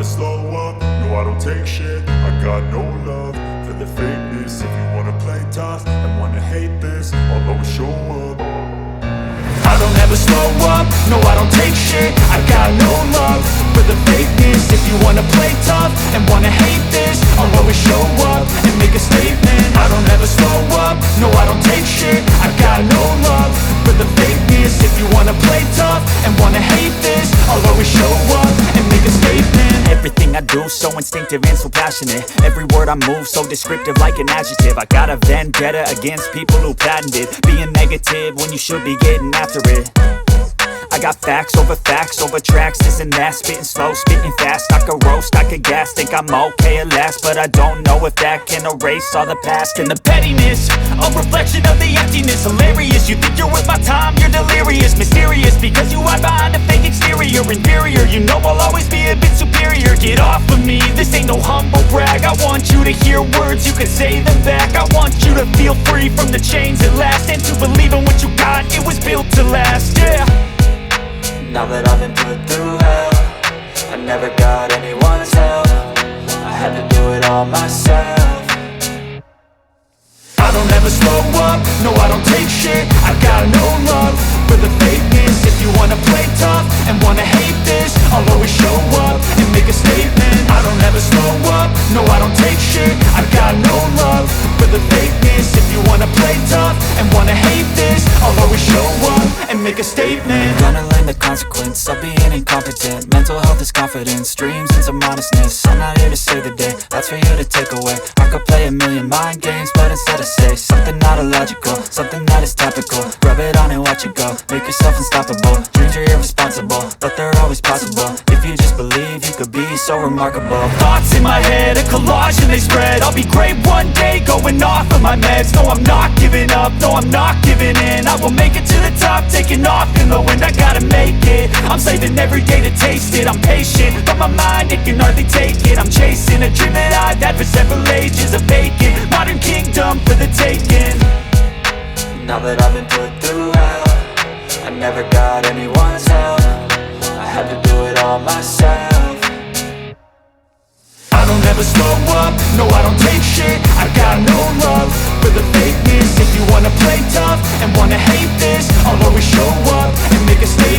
slow up, no I don't take shit. I got no love for the fakeness. If you wanna play tough and wanna hate this, I'll always show up. I don't ever slow up, no I don't take shit. I got no love for the fakeness. If you wanna play tough and wanna hate this, I'll always show up and make a statement. I don't ever slow up, no I don't take shit. I got no love for the fakeness. If you wanna play tough and wanna hate this, I'll always show up and make a statement. Everything I do so instinctive and so passionate. Every word I move so descriptive like an adjective. I got a vendetta against people who patented being negative when you should be getting after it. I got facts over tracks, this and that. Spitting slow, spitting fast, I could roast, I could gas. Think I'm okay at last, but I don't know if that can erase all the past. And the pettiness, a reflection of the emptiness. Hilarious, you think you're worth my time, you're delirious. Mysterious, because you hide behind a fake exterior. Inferior, you know I'll always be a bit superior. Get off of me, this ain't no humble brag. I want you to hear words, you can say them back. I want you to feel free from the chains at last, and to believe in what you got, it was built to last, yeah. Now that I've been put through hell, I never got anyone's help. I had to do it all myself. I don't ever slow up, no I don't take shit. I got no love for the fakeness. If you wanna play tough and wanna hate this, I'll always show up and make a statement. I don't ever slow up, no I don't take shit. I got no love for the fakeness. If you wanna play tough and wanna hate this, I'll always show up and make a statement. Gonna learn the consequence of being incompetent. Mental health is confidence, dreams and some honestness. I'm not here to save the day, that's for you to take away. I could play a million mind games, but instead I say something not illogical, something that is topical. Rub it on and watch it go, make yourself unstoppable. Dreams are irresponsible, but they're always possible. If you just believe, you could be so remarkable. Thoughts in my head, a collage and they spread. I'll be great one day, going off of my meds. No, I'm not giving up, no, I'm not giving in. I will make it to the top, taking off in the wind. I gotta make it, I'm saving every day to taste it. I'm patient, but my mind, it can hardly take it. I'm chasing a dream that I've had for several ages. A vacant, modern kingdom for the taking. Now that I've been put through hell, I never got anyone's help. I had to do it all myself. I don't ever slow up, no I don't take shit. I got no love for the fakeness. If you wanna play tough and wanna hate this, I'll always show up and make a statement.